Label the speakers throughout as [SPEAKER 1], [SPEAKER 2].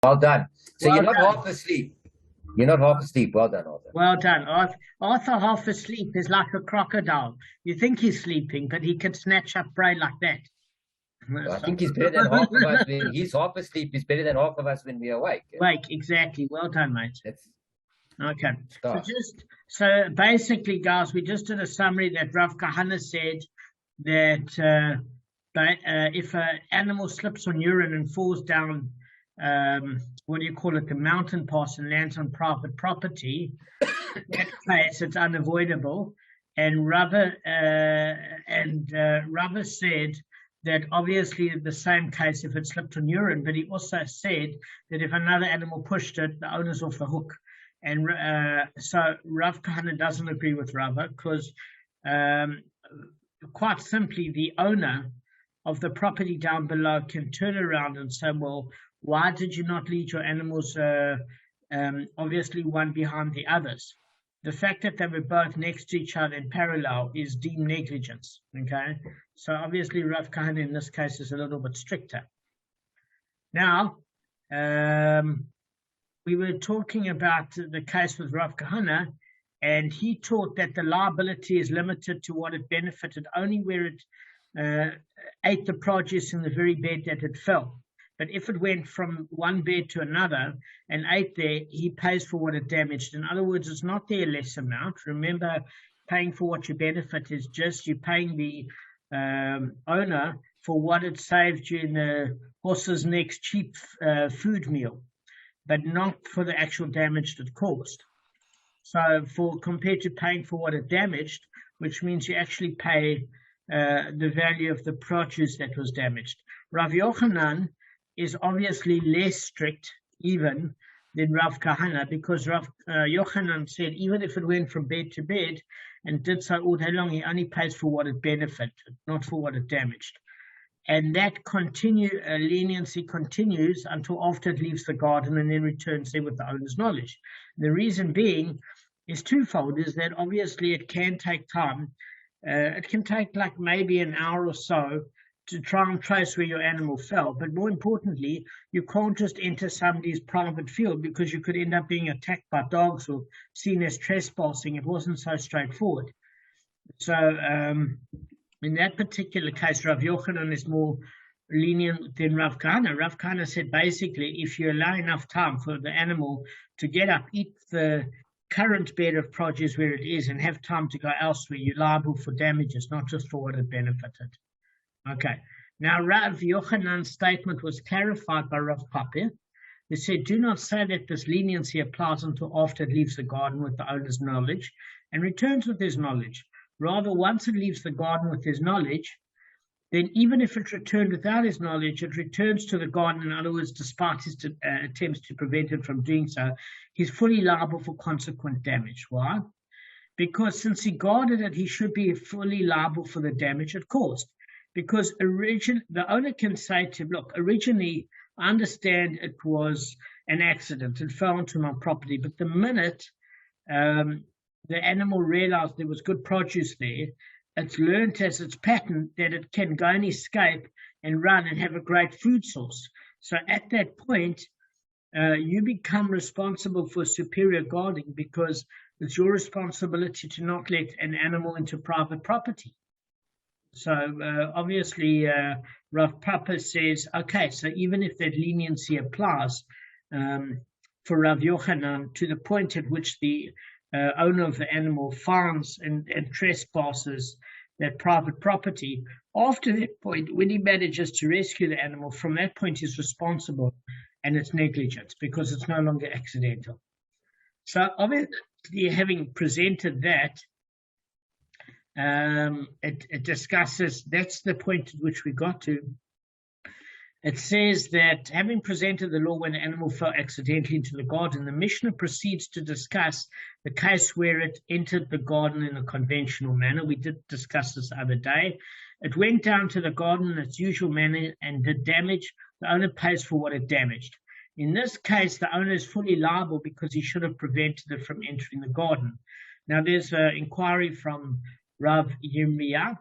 [SPEAKER 1] Well done. So
[SPEAKER 2] Well
[SPEAKER 1] you're not
[SPEAKER 2] done.
[SPEAKER 1] half asleep. You're not half asleep. Well done, Arthur.
[SPEAKER 2] Well done. Arthur half asleep is like a crocodile. You think he's sleeping, but he can snatch up prey like that.
[SPEAKER 1] I
[SPEAKER 2] So-
[SPEAKER 1] think he's better than half of us when he's half asleep. He's better than half of us when we're awake.
[SPEAKER 2] Wake, exactly. Well done, mate.
[SPEAKER 1] That's
[SPEAKER 2] Okay. So
[SPEAKER 1] start.
[SPEAKER 2] basically, guys, we just did a summary that Rav Kahana said that if an animal slips on urine and falls down, what do you call it, the mountain pass and lands on private property, in that case it's unavoidable. And Rava said that obviously in the same case if it slipped on urine, but he also said that if another animal pushed it, the owner's off the hook. And so Rav Kahana doesn't agree with Rava because quite simply the owner of the property down below can turn around and say, well, why did you not lead your animals obviously one behind the others? The fact that they were both next to each other in parallel is deemed negligence. Okay, so obviously Rav Kahana in this case is a little bit stricter. Now, we were talking about the case with Rav Kahana, and he taught that the liability is limited to what it benefited only where it ate the produce in the very bed that it fell. But if it went from one bed to another and ate there, he pays for what it damaged. In other words, it's not their less amount. Remember, paying for what you benefit is just you paying the owner for what it saved you in the horse's next cheap food meal, but not for the actual damage that caused. So compared to paying for what it damaged, which means you actually pay the value of the produce that was damaged. Rav Yochanan is obviously less strict even than Rav Kahana, because Rav Yochanan said even if it went from bed to bed and did so all day long, he only pays for what it benefited, not for what it damaged. And that leniency continues until after it leaves the garden and then returns there with the owner's knowledge. The reason being is twofold, is that obviously it can take time. It can take like maybe an hour or so to try and trace where your animal fell. But more importantly, you can't just enter somebody's private field because you could end up being attacked by dogs or seen as trespassing. It wasn't so straightforward. So in that particular case, Rav Yochanan is more lenient than Rav Kahana. Rav Kahana said basically if you allow enough time for the animal to get up, eat the current bed of produce where it is and have time to go elsewhere, you're liable for damages, not just for what it benefited. Okay, now Rav Yochanan's statement was clarified by Rav Papa. They said, do not say that this leniency applies until after it leaves the garden with the owner's knowledge and returns with his knowledge. Rather, once it leaves the garden with his knowledge, then even if it returned without his knowledge, it returns to the garden. In other words, despite his attempts to prevent it from doing so, he's fully liable for consequent damage. Why? Because since he guarded it, he should be fully liable for the damage it caused. Because the owner can say to him, look, originally, I understand it was an accident. It fell onto my property. But the minute the animal realized there was good produce there, it's learned as its pattern that it can go and escape and run and have a great food source. So at that point, you become responsible for superior guarding because it's your responsibility to not let an animal into private property. So obviously, Rav Papa says, okay, so even if that leniency applies for Rav Yochanan to the point at which the owner of the animal finds and trespasses that private property, after that point, when he manages to rescue the animal, from that point he's responsible and it's negligence because it's no longer accidental. So obviously, having presented that, it discusses, that's the point at which we got to. It says that having presented the law when the animal fell accidentally into the garden, the Mishnah proceeds to discuss the case where it entered the garden in a conventional manner. We did discuss this the other day. It went down to the garden in its usual manner and did damage. The owner pays for what it damaged. In this case, the owner is fully liable because he should have prevented it from entering the garden. Now, there's an inquiry from Rav Yirmiyah,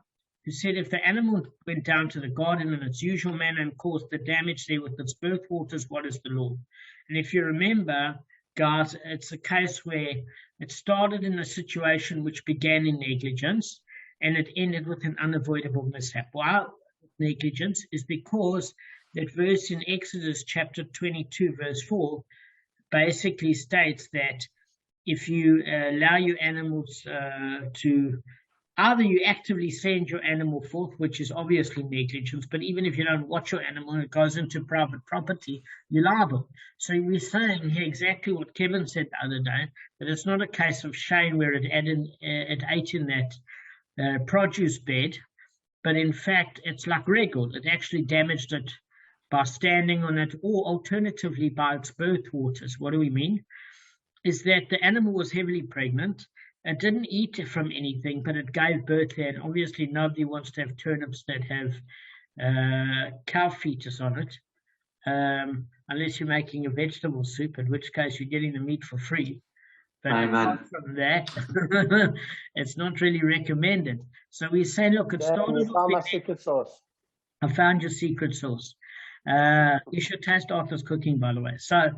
[SPEAKER 2] who said if the animal went down to the garden in its usual manner and caused the damage there with its birth waters, what is the law? And if you remember, guys, it's a case where it started in a situation which began in negligence and it ended with an unavoidable mishap. Why negligence? Is because that verse in Exodus chapter 22, verse 4, basically states that if you allow your animals to either you actively send your animal forth, which is obviously negligence, but even if you don't watch your animal and it goes into private property, you're liable. So we're saying here exactly what Kevin said the other day, that it's not a case of Shane where it ate in that produce bed, but in fact it's like Regel. It actually damaged it by standing on it, or alternatively by its birth waters. What do we mean? Is that the animal was heavily pregnant. It didn't eat from anything, but it gave birth there. And obviously, nobody wants to have turnips that have cow fetus on it, unless you're making a vegetable soup, in which case you're getting the meat for free. But apart from that, it's not really recommended. So we say, look, it started off with
[SPEAKER 3] secret sauce.
[SPEAKER 2] I found your secret sauce. You should taste Arthur's cooking, by the way. So,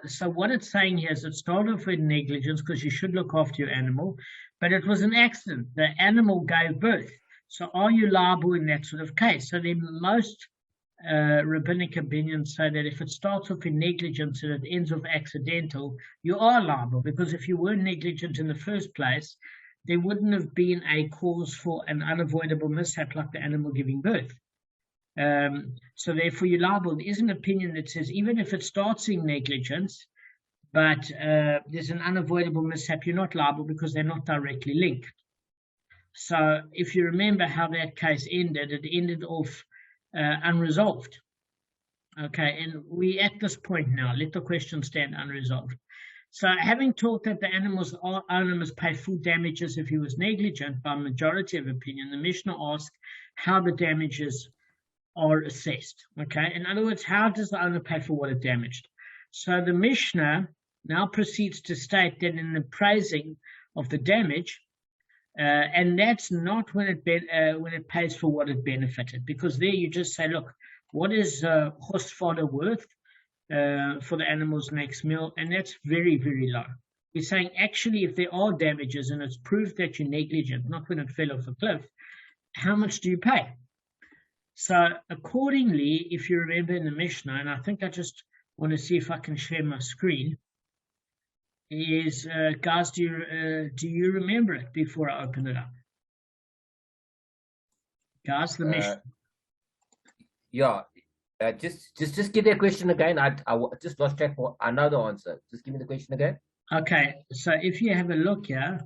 [SPEAKER 2] so what it's saying here is it started off with negligence because you should look after your animal, but it was an accident. The animal gave birth. So are you liable in that sort of case? So then most rabbinic opinions say that if it starts off in negligence and it ends off accidental, you are liable, because if you were negligent in the first place, there wouldn't have been a cause for an unavoidable mishap like the animal giving birth. So therefore you're liable. There is an opinion that says even if it starts in negligence, but there's an unavoidable mishap, you're not liable because they're not directly linked. So if you remember how that case ended, it ended off unresolved. Okay, and we at this point now, let the question stand unresolved. So having taught that the animal's owner must pay full damages if he was negligent by majority of opinion, the Mishnah asks how the damages are assessed. Okay, in other words, how does the owner pay for what it damaged? So the Mishnah now proceeds to state that in the appraising of the damage, and that's not when it pays for what it benefited, because there you just say, look, what is horse fodder worth for the animal's next meal? And that's very, very low. We're saying actually if there are damages and it's proved that you're negligent, not when it fell off a cliff, how much do you pay? So accordingly, if you remember in the Mishnah, and I think I just want to see if I can share my screen, is, guys, do you remember it before I open it up? Guys, the Mishnah.
[SPEAKER 1] Yeah. Just give that question again. I just lost track. I know the answer. Just give me the question again.
[SPEAKER 2] Okay, so if you have a look here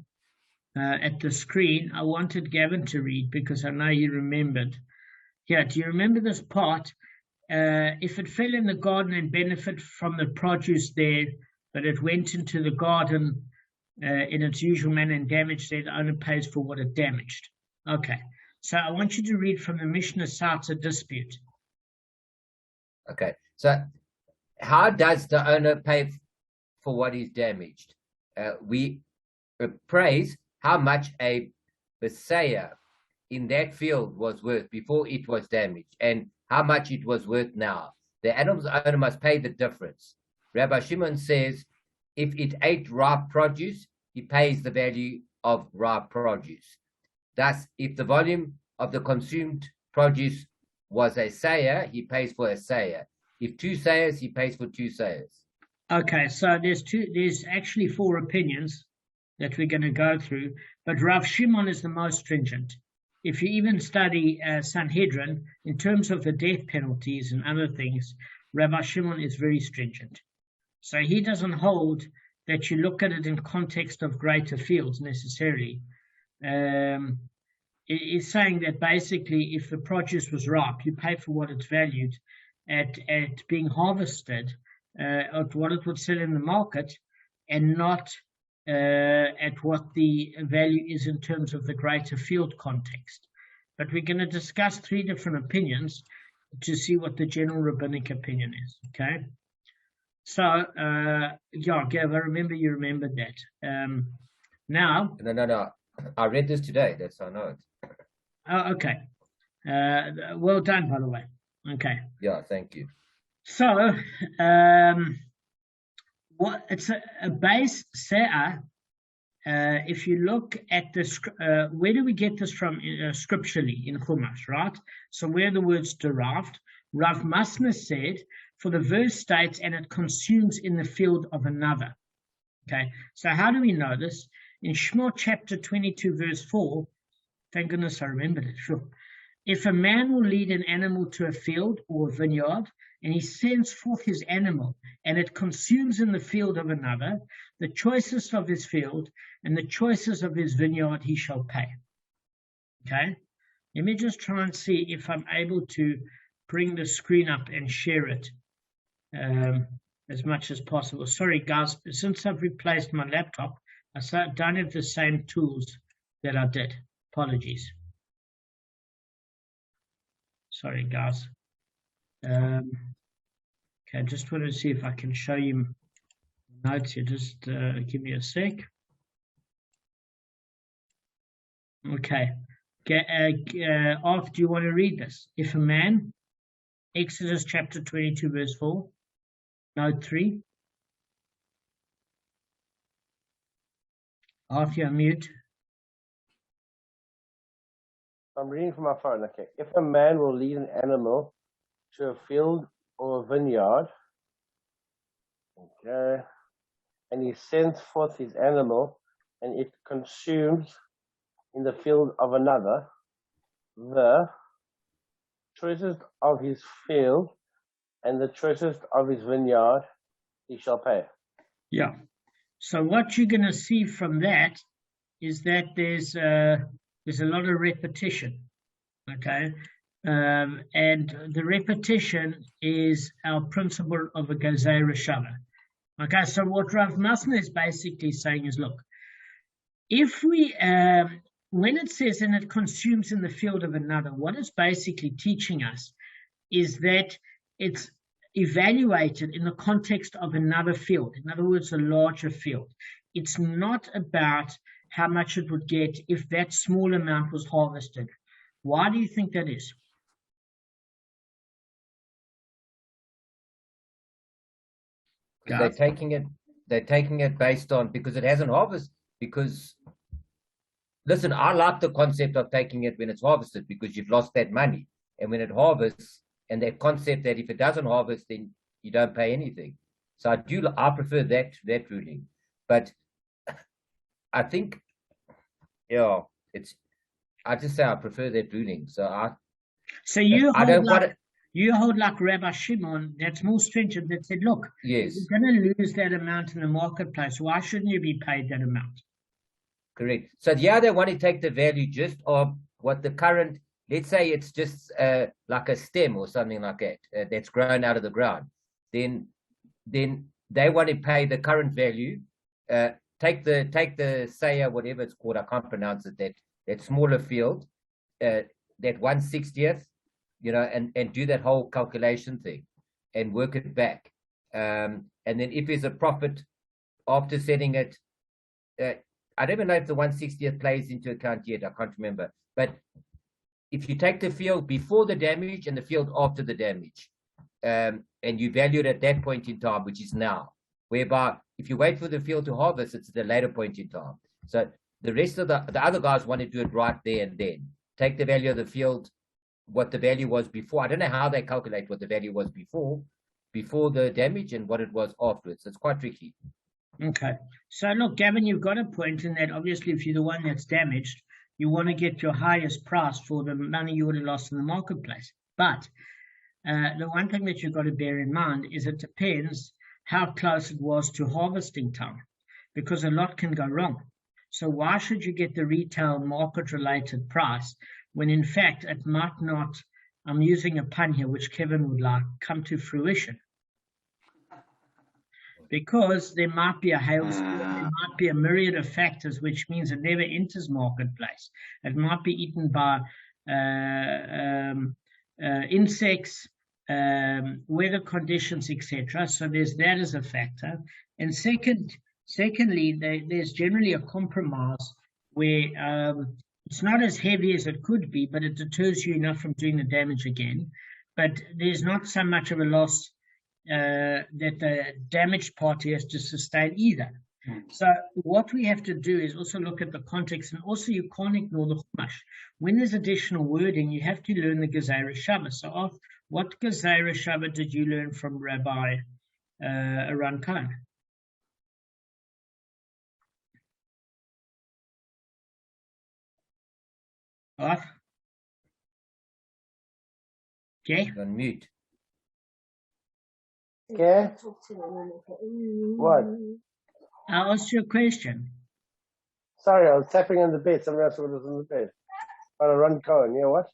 [SPEAKER 2] at the screen, I wanted Gavin to read because I know you remembered. Yeah, do you remember this part? If it fell in the garden and benefit from the produce there, but it went into the garden in its usual manner and damaged it, the owner pays for what it damaged. Okay, so I want you to read from the Mishnah cites a dispute.
[SPEAKER 1] Okay, so how does the owner pay for what is damaged? We appraise how much a Messiah in that field was worth before it was damaged and how much it was worth now. The animal's owner must pay the difference. Rabbi Shimon says if it ate ripe produce, he pays the value of ripe produce. Thus, if the volume of the consumed produce was a sayer, he pays for a sayer. If 2 sayers, he pays for 2 sayers. Okay, so there's actually 4 opinions that we're going to go through, but Rav Shimon is the most stringent. If you even study Sanhedrin, in terms of the death penalties and other things, Rabbi Shimon is very stringent. So he doesn't hold that you look at it in context of greater fields necessarily. It is saying that basically if the produce was ripe, you pay for what it's valued at being harvested, at what it would sell in the market, and not at what the value is in terms of the greater field context. But we're going to discuss 3 different opinions to see what the general rabbinic opinion is, okay? So, yeah, Gav, I remember you remembered that. Now... No. I read this today. That's how I know it.
[SPEAKER 2] Oh, okay. Well done, by the way. Okay.
[SPEAKER 1] Yeah, thank you.
[SPEAKER 2] So, what it's a base se'ah. If you look at this, where do we get this from scripturally in Chumash, right? So where the words derived, Rav Masna said, for the verse states, and it consumes in the field of another. Okay, so how do we know this? In Shemot chapter 22, verse 4, thank goodness I remembered it, sure. If a man will lead an animal to a field or a vineyard, and he sends forth his animal, and it consumes in the field of another, the choicest of his field and the choicest of his vineyard he shall pay. Okay, let me just try and see if I'm able to bring the screen up and share it as much as possible. Sorry, guys, since I've replaced my laptop, I don't have the same tools that I did. Apologies. Sorry, guys. Okay, I just want to see if I can show you notes here. Just give me a sec. Okay. Arf, do you want to read this? If a man, Exodus chapter 22, verse 4, note 3. Arf, you're mute.
[SPEAKER 3] I'm reading from my phone. Okay. If a man will lead an animal to a field or a vineyard, okay, and he sends forth his animal, and it consumes in the field of another, the choicest of his field and the choicest of his vineyard he shall pay.
[SPEAKER 2] Yeah. So what you're going to see from that is that there's a lot of repetition. Okay. And the repetition is our principle of a Gazei Rishava. Okay, so what Rav Masna is basically saying is, look, if we, when it says, and it consumes in the field of another, what it's basically teaching us is that it's evaluated in the context of another field. In other words, a larger field. It's not about how much it would get if that small amount was harvested. Why do you think that is?
[SPEAKER 1] They're taking it based on, because it hasn't harvested. Because listen, I like the concept of taking it when it's harvested, because you've lost that money, and when it harvests, and that concept that if it doesn't harvest, then you don't pay anything. So I prefer that ruling. But I think, yeah, I just say I prefer that ruling.
[SPEAKER 2] So you hold like Rabbi Shimon, that's more stringent, that said, look,
[SPEAKER 1] yes,
[SPEAKER 2] you're going to lose that amount in the marketplace. Why shouldn't you be paid that amount?
[SPEAKER 1] Correct. So yeah, they want to take the value just of what the current, let's say it's just like a stem or something like that, that's grown out of the ground. Then they want to pay the current value, take the saya, whatever it's called, I can't pronounce it, that smaller field, that 1/60th, and do that whole calculation thing and work it back. And then if there's a profit after setting it, I don't even know if the 1/60th plays into account yet. I can't remember. But if you take the field before the damage and the field after the damage, and you value it at that point in time, which is now, whereby if you wait for the field to harvest, it's at a later point in time. So the rest of the other guys want to do it right there and then. Take the value of the field, what the value was before. I don't know how they calculate what the value was before the damage and what it was afterwards. It's quite tricky.
[SPEAKER 2] Okay. So look, Gavin, you've got a point in that obviously if you're the one that's damaged, you want to get your highest price for the money you would have lost in the marketplace. But the one thing that you've got to bear in mind is it depends how close it was to harvesting time, because a lot can go wrong. So why should you get the retail market related price when in fact it might not, I'm using a pun here, which Kevin would like, come to fruition? Because there might be a hailstorm, there might be a myriad of factors, which means it never enters marketplace. It might be eaten by insects, weather conditions, etc. So there's that as a factor. And secondly, there's generally a compromise where it's not as heavy as it could be, but it deters you enough from doing the damage again. But there's not so much of a loss that the damaged party has to sustain either. So what we have to do is also look at the context, and also you can't ignore the Chumash. When there's additional wording, you have to learn the Gezerah Shabbat. So what Gezerah Shabbat did you learn from Rabbi Aran Cohen? What? Okay.
[SPEAKER 1] On mute.
[SPEAKER 3] Okay. What?
[SPEAKER 2] I asked you a question.
[SPEAKER 3] Sorry, I was tapping on the bed. Somebody else was on the bed. On a run Cohen, you know what?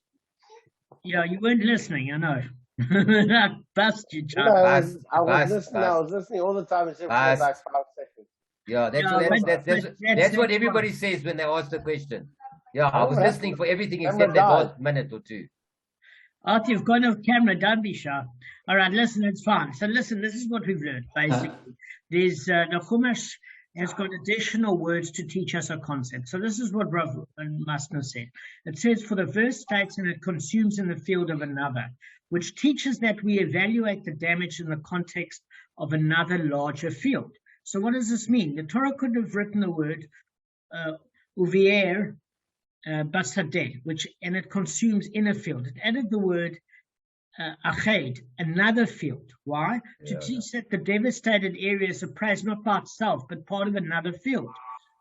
[SPEAKER 2] Yeah, you weren't listening, I know. I bust you,
[SPEAKER 3] No,
[SPEAKER 2] Chuck.
[SPEAKER 3] I was listening. I was listening all the time except for like 5 seconds.
[SPEAKER 1] Yeah, that's what everybody says when they ask the question. Yeah, I was listening for everything except that last minute or two.
[SPEAKER 2] After you've gone off camera, don't be shy. All right, listen, it's fine. So listen, this is what we've learned, basically. There's the Chumash has got additional words to teach us a concept. So this is what Rav Masna said. It says, for the verse states, and it consumes in the field of another, which teaches that we evaluate the damage in the context of another larger field. So what does this mean? The Torah could have written the word uvier basadeh, and it consumes in a field. It added the word ached, another field. Why? To teach that the devastated area is appraised not by itself, but part of another field.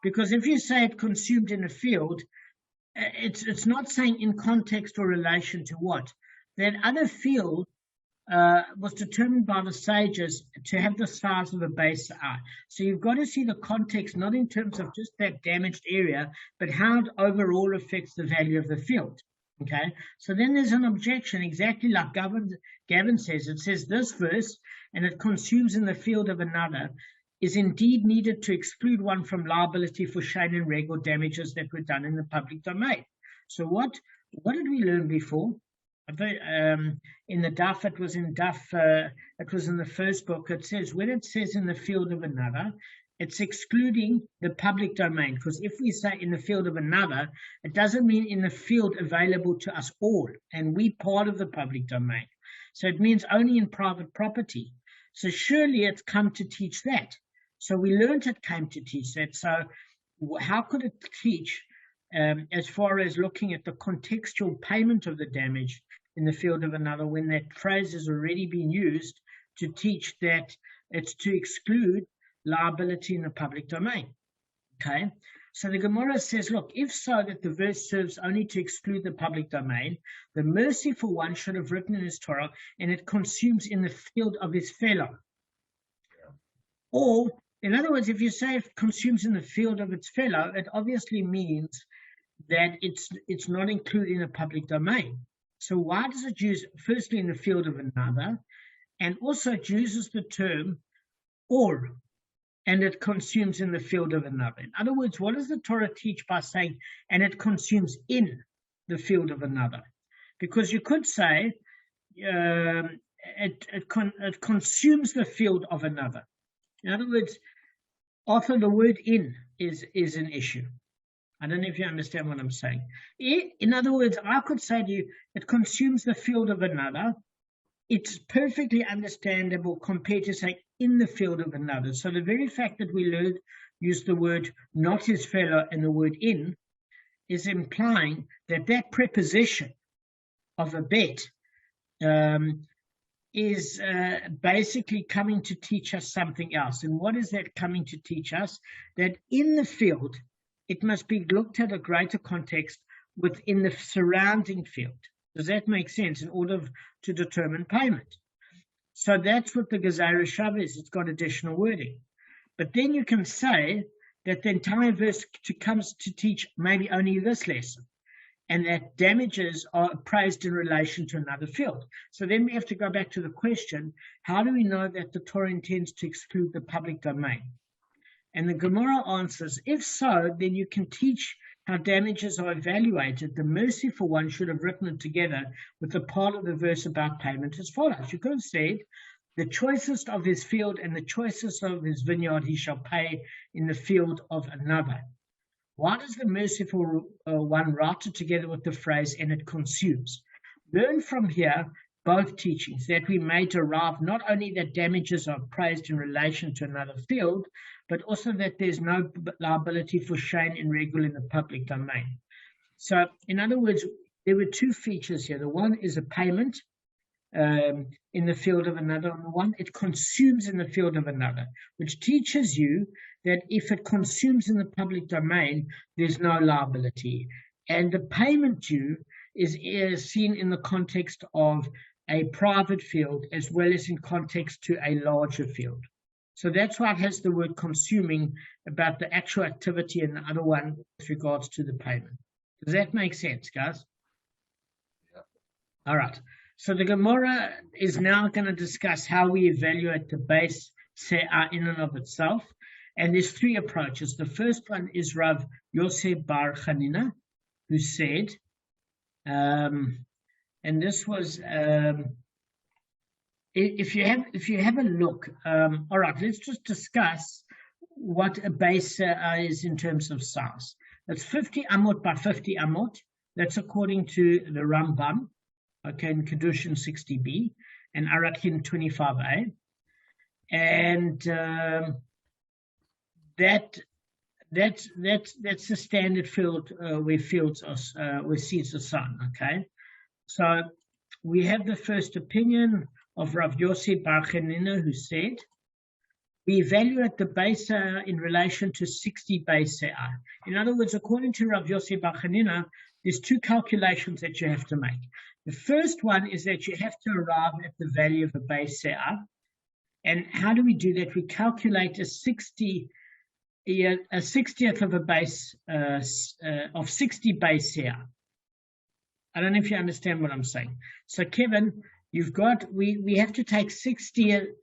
[SPEAKER 2] Because if you say it consumed in a field, it's not saying in context or relation to what. That other field was determined by the sages to have the size of a base eye. So you've got to see the context, not in terms of just that damaged area, but how it overall affects the value of the field. Okay, so then there's an objection, exactly like Gavin says. It says this verse, and it consumes in the field of another, is indeed needed to exclude one from liability for shame and reg or damages that were done in the public domain. So what did we learn before? In the Daf, it was in the first book. It says, when it says in the field of another, it's excluding the public domain, because if we say in the field of another, it doesn't mean in the field available to us all, and we part of the public domain. So it means only in private property. So surely it's come to teach that. So we learned it came to teach that. So how could it teach as far as looking at the contextual payment of the damage in the field of another, when that phrase has already been used to teach that it's to exclude liability in the public domain? Okay, so the Gemara says, look, if so that the verse serves only to exclude the public domain, the merciful one should have written in his Torah, and it consumes in the field of his fellow. Or, in other words, if you say it consumes in the field of its fellow, it obviously means that it's not included in the public domain. So why does it use, firstly, in the field of another, and also it uses the term or, and it consumes in the field of another? In other words, what does the Torah teach by saying, and it consumes in the field of another? Because you could say it consumes the field of another. In other words, often the word in is an issue. I don't know if you understand what I'm saying. In other words, I could say to you, it consumes the field of another. It's perfectly understandable compared to saying in the field of another. So the very fact that we use the word not his fellow and the word in is implying that that preposition of a bet is basically coming to teach us something else. And what is that coming to teach us? That in the field, it must be looked at a greater context within the surrounding field. Does that make sense? In order to determine payment. So that's what the Gezerah Shabbat is. It's got additional wording. But then you can say that the entire verse comes to teach maybe only this lesson, and that damages are appraised in relation to another field. So then we have to go back to the question, how do we know that the Torah intends to exclude the public domain? And the Gemara answers, if so, then you can teach how damages are evaluated. The merciful one should have written it together with the part of the verse about payment as follows. You could have said, the choicest of his field and the choicest of his vineyard he shall pay in the field of another. Why does the merciful one write it together with the phrase, and it consumes? Learn from here both teachings, that we may derive not only that damages are praised in relation to another field, but also that there's no liability for shame and regul in the public domain. So, in other words, there were two features here. The one is a payment in the field of another, and the one it consumes in the field of another, which teaches you that if it consumes in the public domain, there's no liability. And the payment due is seen in the context of a private field as well as in context to a larger field. So that's why it has the word consuming about the actual activity, and the other one with regards to the payment. Does that make sense, guys?
[SPEAKER 1] Yeah.
[SPEAKER 2] All right. So the Gemara is now going to discuss how we evaluate the base se'ah in and of itself. And there's three approaches. The first one is Rav Yosef bar Chanina, who said, and this was, if you have a look, all right, let's just discuss what a base se'ah is in terms of size. That's 50 amot by 50 amot. That's according to the Rambam, okay, in Kedushin 60b and Arakin 25a. And that's the standard field where seeds are sown, okay? So we have the first opinion of Rav Yosef bar Chanina, who said, we evaluate the base se'ah in relation to 60 base se'ah. In other words, according to Rav Yosef bar Chanina, there's two calculations that you have to make. The first one is that you have to arrive at the value of a base se'ah. And how do we do that? We calculate a 60th of a base of 60 base se'ah. I don't know if you understand what I'm saying. So Kevin, you've got, we have to take 60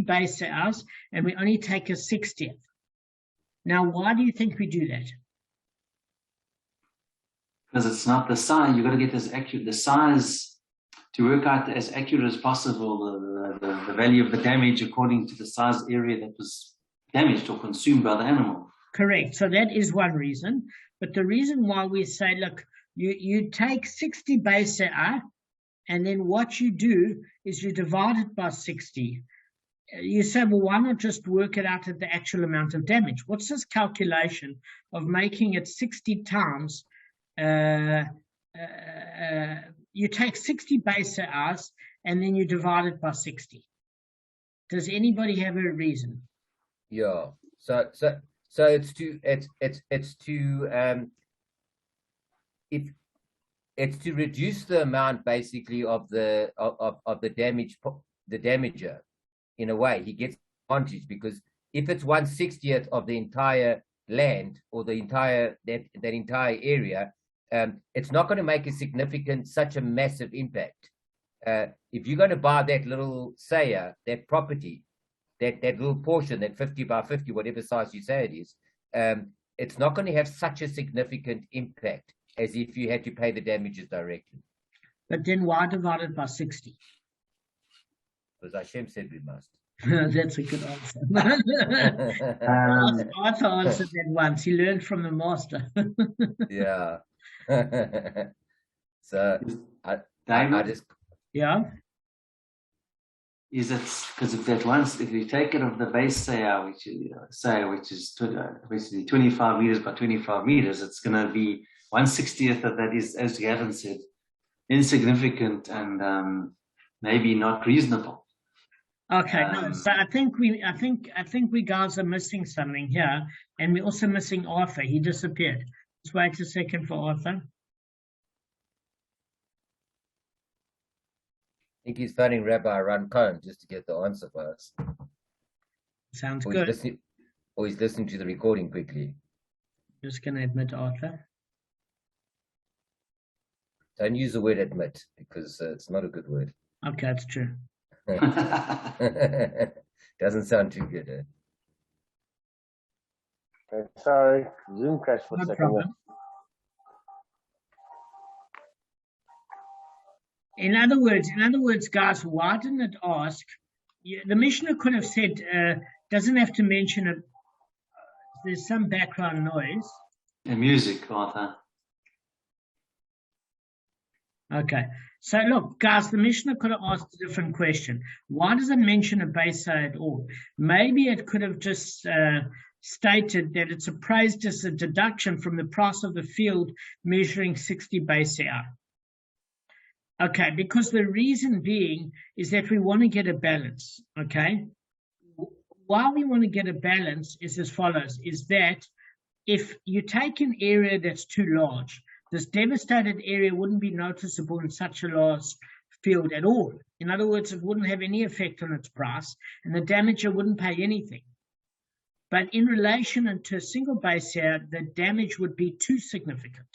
[SPEAKER 2] base se'ahs, and we only take a 60th. Now, why do you think we do that?
[SPEAKER 4] Because it's not the size. You've got to get as accurate, the size, to work out as accurate as possible, the value of the damage according to the size area that was damaged or consumed by the animal.
[SPEAKER 2] Correct. So that is one reason. But the reason why we say, look, you take 60 base se'ah, and then what you do is you divide it by 60. You say, well, why not just work it out at the actual amount of damage? What's this calculation of making it 60 times? You take 60 base se'ahs, and then you divide it by 60. Does anybody have a reason?
[SPEAKER 1] Yeah. So it's to reduce the amount basically of the damager. In a way, he gets advantage, because if it's 1/60th of the entire land or the entire that entire area, it's not going to make such a massive impact. If you're going to buy that little se'ah, that property, that little portion, that 50 by 50, whatever size you say it is, it's not going to have such a significant impact as if you had to pay the damages directly.
[SPEAKER 2] But then why divide it by 60?
[SPEAKER 1] Because Hashem said we must.
[SPEAKER 2] That's a good answer. Arthur answered that once. He learned from the master.
[SPEAKER 1] Yeah. So I just...
[SPEAKER 4] Yeah. Is it because if that once, if you take it of the base se'ah, which is basically 25 meters by 25 meters, it's going to be 1/60th of that is, as Gavin said, insignificant and maybe not reasonable.
[SPEAKER 2] Okay, no. So I think we guys are missing something here, and we're also missing Arthur. He disappeared. Let's wait a second for Arthur.
[SPEAKER 1] I think he's phoning Rabbi Ron Cohen just to get the answer for us.
[SPEAKER 2] Sounds good.
[SPEAKER 1] He's listening to the recording quickly.
[SPEAKER 2] Just going to admit Arthur.
[SPEAKER 1] Don't use the word admit, because it's not a good word.
[SPEAKER 2] Okay, that's true.
[SPEAKER 1] Doesn't sound too good.
[SPEAKER 3] Okay, sorry, Zoom crashed for a second.
[SPEAKER 2] Problem. In other words, guys, why didn't it ask? The Mishnah could have said, doesn't have to mention it. There's some background noise.
[SPEAKER 4] And music, Arthur.
[SPEAKER 2] Okay. So look, guys, the Mishnah could have asked a different question. Why does it mention a base at all? Maybe it could have just stated that it's appraised as a deduction from the price of the field measuring 60 base hour. Okay, because the reason being is that we want to get a balance, okay? Why we want to get a balance is as follows, is that if you take an area that's too large, this devastated area wouldn't be noticeable in such a large field at all. In other words, it wouldn't have any effect on its price, and the damager wouldn't pay anything. But in relation to a single base here, the damage would be too significant.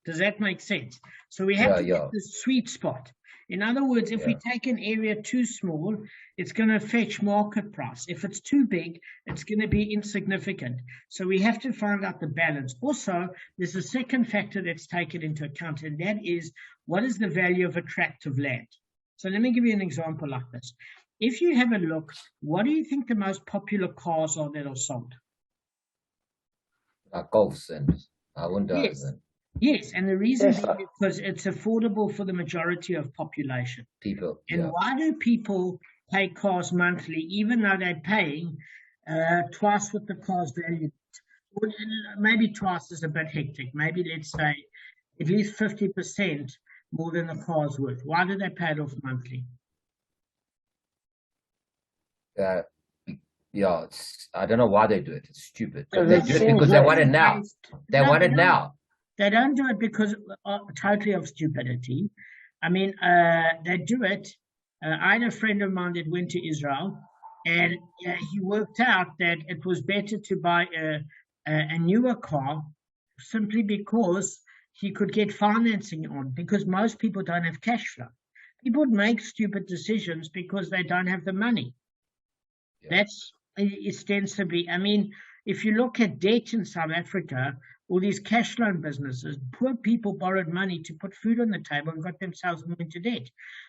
[SPEAKER 2] Does that make sense? So we have to get the sweet spot. In other words, if we take an area too small, it's going to fetch market price. If it's too big, it's going to be insignificant. So we have to find out the balance. Also, there's a second factor that's taken into account, and that is, what is the value of a tract of land? So let me give you an example like this. If you have a look, what do you think the most popular cars are that are sold?
[SPEAKER 1] Golfs and Hyundais.
[SPEAKER 2] Yes, and the reason is because it's affordable for the majority of population.
[SPEAKER 1] People.
[SPEAKER 2] And why do people pay cars monthly, even though they're paying twice what the car's value? Maybe twice is a bit hectic. Maybe let's say at least 50% more than the car's worth. Why do they pay it off monthly?
[SPEAKER 1] I don't know why they do it. It's stupid. They do it because they want it now. They want it now.
[SPEAKER 2] They don't do it because totally of stupidity. I mean, they do it. I had a friend of mine that went to Israel, and he worked out that it was better to buy a newer car simply because he could get financing on, because most people don't have cash flow. People make stupid decisions because they don't have the money. That's ostensibly, I mean, if you look at debt in South Africa, all these cash loan businesses, poor people borrowed money to put food on the table and got themselves more into debt.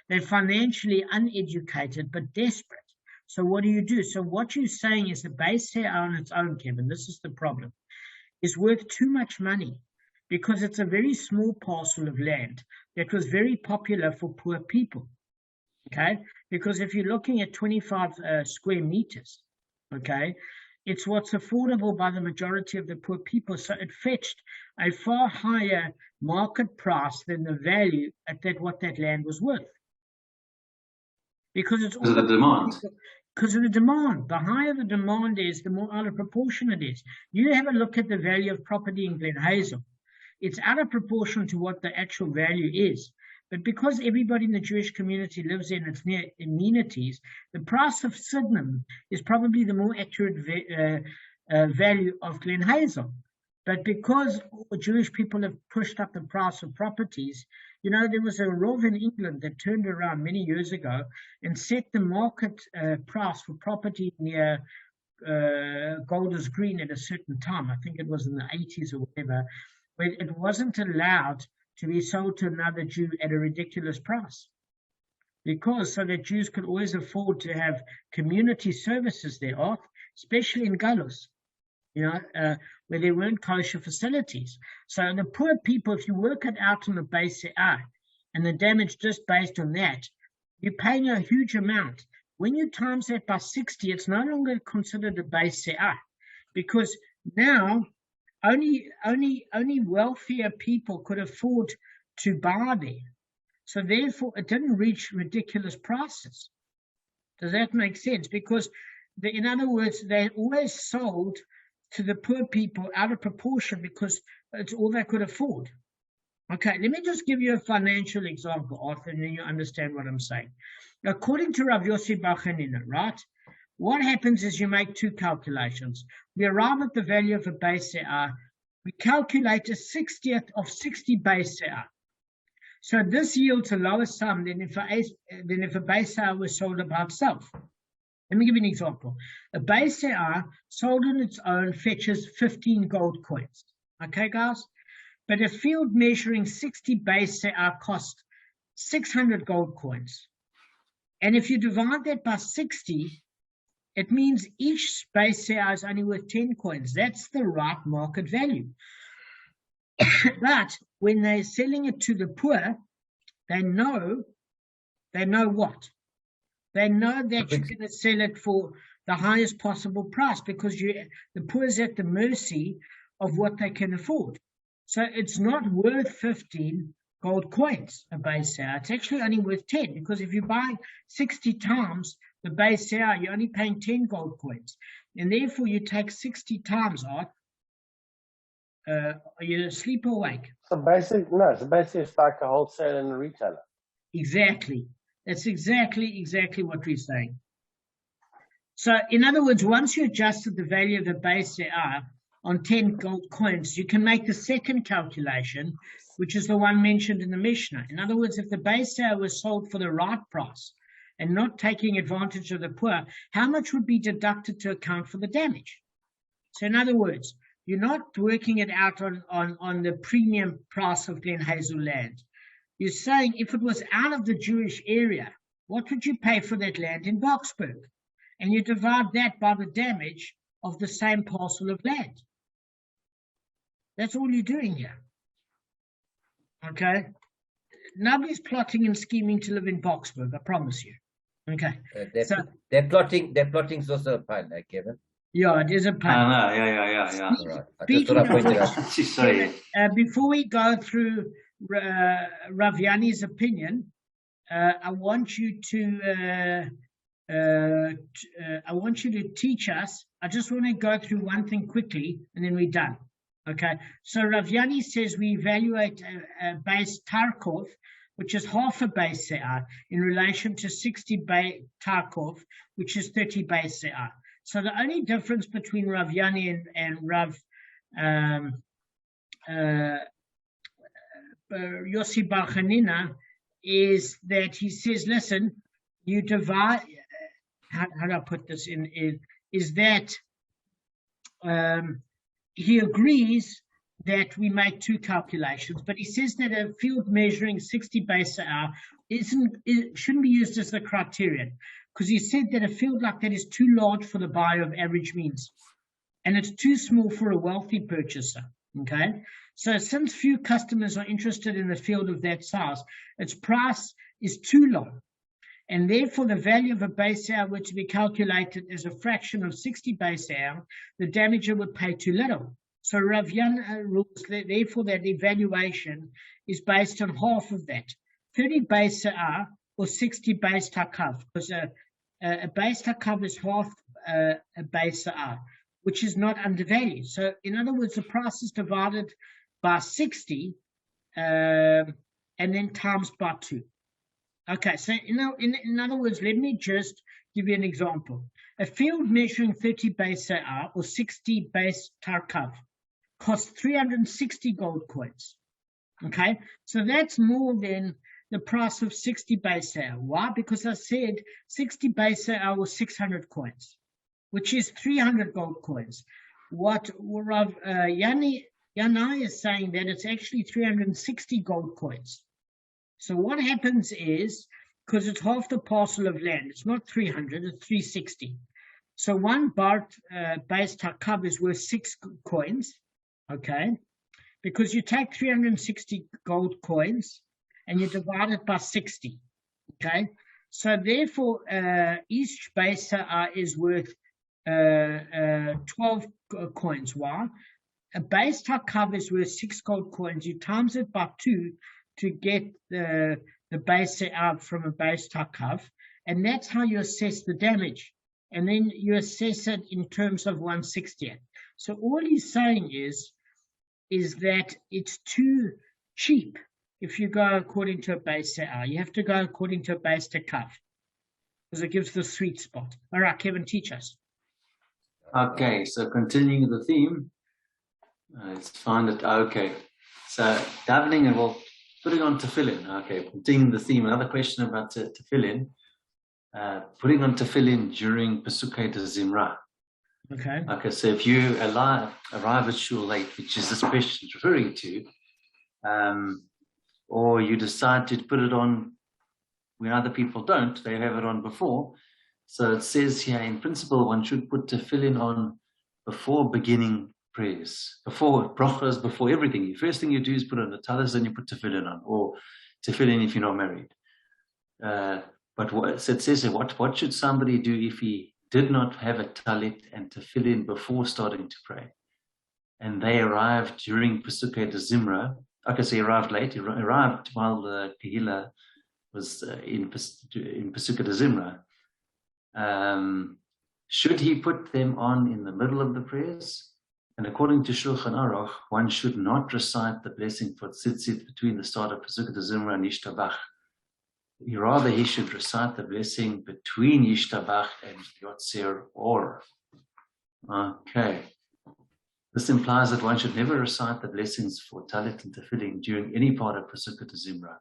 [SPEAKER 2] They're financially uneducated but desperate. So what do? So what you're saying is the base here on its own, Kevin, this is the problem, is worth too much money because it's a very small parcel of land that was very popular for poor people. Okay, because if you're looking at 25 square meters, okay, it's what's affordable by the majority of the poor people. So it fetched a far higher market price than the value at what that land was worth. Because it's all
[SPEAKER 4] the demand.
[SPEAKER 2] Because of the demand. The higher the demand is, the more out of proportion it is. You have a look at the value of property in Glen Hazel. It's out of proportion to what the actual value is. But because everybody in the Jewish community lives in its near amenities, the price of Sydenham is probably the more accurate value of Glen Hazel. But because Jewish people have pushed up the price of properties, you know, there was a Rov in England that turned around many years ago and set the market price for property near Golders Green at a certain time. I think it was in the 80s or whatever, where it wasn't allowed to be sold to another Jew at a ridiculous price. Because so that Jews could always afford to have community services there, especially in Galus, you know, where there weren't kosher facilities. So the poor people, if you work it out on the base and the damage just based on that, you're paying a huge amount. When you times that by 60, it's no longer considered a base because now only wealthier people could afford to buy there. So therefore, it didn't reach ridiculous prices. Does that make sense? Because, in other words, they always sold to the poor people out of proportion because it's all they could afford. Okay, let me just give you a financial example, Arthur, and then you understand what I'm saying. According to Rav Yossi Bar Chanina, right? What happens is you make two calculations. We arrive at the value of a base se'ah. We calculate a 60th of 60 base se'ah. So this yields a lower sum than if a base se'ah was sold by itself. Let me give you an example. A base se'ah sold on its own fetches 15 gold coins. Okay, guys? But a field measuring 60 base se'ah costs 600 gold coins. And if you divide that by 60, it means each base se'ah is only worth 10 coins. That's the right market value. But when they're selling it to the poor, they know what? They know that you're going to sell it for the highest possible price, because the poor is at the mercy of what they can afford. So it's not worth 15 gold coins, a base se'ah. It's actually only worth 10, because if you buy 60 times the base se'ah, you're only paying 10 gold coins. And therefore you take 60 times, Art. Are you asleep or awake?
[SPEAKER 3] So basically it's like a wholesaler and a retailer.
[SPEAKER 2] Exactly. That's exactly what we're saying. So in other words, once you adjusted the value of the base se'ah on 10 gold coins, you can make the second calculation, which is the one mentioned in the Mishnah. In other words, if the base se'ah was sold for the right price and not taking advantage of the poor, how much would be deducted to account for the damage? So in other words, you're not working it out on the premium price of Glen Hazel land. You're saying if it was out of the Jewish area, what would you pay for that land in Boxburg? And you divide that by the damage of the same parcel of land. That's all you're doing here. Okay? Nobody's plotting and scheming to live in Boxburg, I promise you. Okay.
[SPEAKER 1] They're plotting is also a pun, Kevin.
[SPEAKER 2] Yeah, it is a pun.
[SPEAKER 4] Yeah.
[SPEAKER 1] All right. I just thought I pointed out.
[SPEAKER 4] Sorry.
[SPEAKER 2] Before we go through Rav Yanni's opinion, I want you to teach us. I just want to go through one thing quickly, and then we're done. Okay. So Rav Yanni says we evaluate a base Tarkov, which is half a base se'ah, in relation to 60 base Tarkov, which is 30 base se'ah. So the only difference between Rav Yanni and Rav Yossi Bar Chanina is that he says, listen, you divide, how do I put this in, is that he agrees that we make two calculations, but he says that a field measuring 60 base se'ah shouldn't be used as the criterion, because he said that a field like that is too large for the buyer of average means, and it's too small for a wealthy purchaser. Okay, so since few customers are interested in a field of that size, its price is too low, and therefore the value of a base se'ah were to be calculated as a fraction of 60 base se'ah, the damager would pay too little. So Rav Yana rules that therefore that evaluation is based on half of that, 30 base se'ah or 60 base takav, because a base takav is half a base se'ah, which is not undervalued. So in other words, the price is divided by 60 and then times by 2. Okay, so in other words, let me just give you an example. A field measuring 30 base se'ah or 60 base takav costs 360 gold coins. Okay, so that's more than the price of 60 base se'ah. Why? Because I said 60 base se'ah was 600 coins, which is 300 gold coins. What Rav Yanai is saying that it's actually 360 gold coins. So what happens is, because it's half the parcel of land, it's not 300, it's 360. So one bar base takav is worth 6 coins, okay? Because you take 360 gold coins and you divide it by 60, okay? So therefore, each base is worth 12 coins. Why? A base takav is worth 6 gold coins. You times it by 2 to get the base out from a base takav, and that's how you assess the damage. And then you assess it in terms of 1/60th. So all he's saying is that it's too cheap if you go according to a base se'ah. You have to go according to a base takav, because it gives the sweet spot. All right, Kevin, teach us.
[SPEAKER 4] Okay, so continuing the theme, let's find it. Okay, so davening and well, putting on tefillin. Okay, continuing the theme. Another question about tefillin. Putting on tefillin during Pesukei de Zimra.
[SPEAKER 2] Okay.
[SPEAKER 4] Okay, so if you arrive at shul late, which is this question referring to, or you decide to put it on when other people don't, they have it on before, So it says here, in principle, one should put tefillin on before beginning prayers, before brachas, before everything. The first thing you do is put on the talis, then you put tefillin on, or tefillin if you're not married. But so it says here, what should somebody do if he did not have a talit and tefillin before starting to pray? And they arrived during Pesukei de Zimra. Okay, so he arrived late. He arrived while the Kehillah was in Pesukei de Zimra. Should he put them on in the middle of the prayers? And according to Shulchan Aruch, one should not recite the blessing for tzitzit between the start of Pesukei de Zimra and Yishtabach. Rather, he should recite the blessing between Yishtabach and Yotzer Or. Okay. This implies that one should never recite the blessings for Talit and Tefillin during any part of Pesukei de Zimra.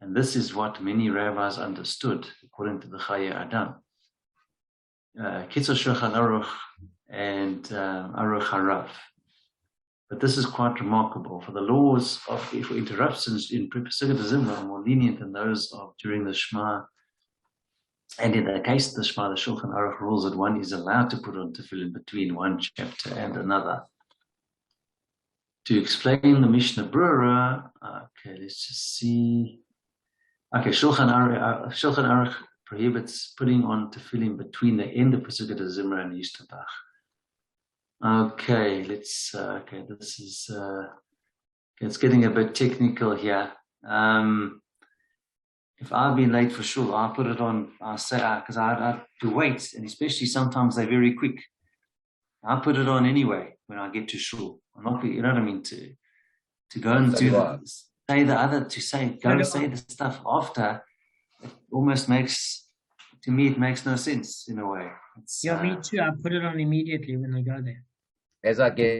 [SPEAKER 4] And this is what many rabbis understood, according to the Chaye Adam. Kitzur Shulchan Aruch and Aruch Harav. But this is quite remarkable, for the laws of interruptions in Pesukei de Zimra are more lenient than those of during the Shema. And in the case of the Shema, the Shulchan Aruch rules that one is allowed to put on tefillin between one chapter and another. To explain the Mishnah Brura, okay, let's just see. Okay, Shulchan Aruch prohibits putting on tefillin between the end of Pesukei de Zimra and Yishtabach. Okay, let's. Okay, this is. It's getting a bit technical here. If I've been late for shul, I'll put it on. I'll say because I have to wait, and especially sometimes they're very quick. I'll put it on anyway when I get to shul. I'm not, you know what I mean, to go and say the other, to say go and say the stuff after. It almost makes, to me, it makes no sense in a way.
[SPEAKER 2] Yeah, me too. I put it on immediately when I go there.
[SPEAKER 1] As I get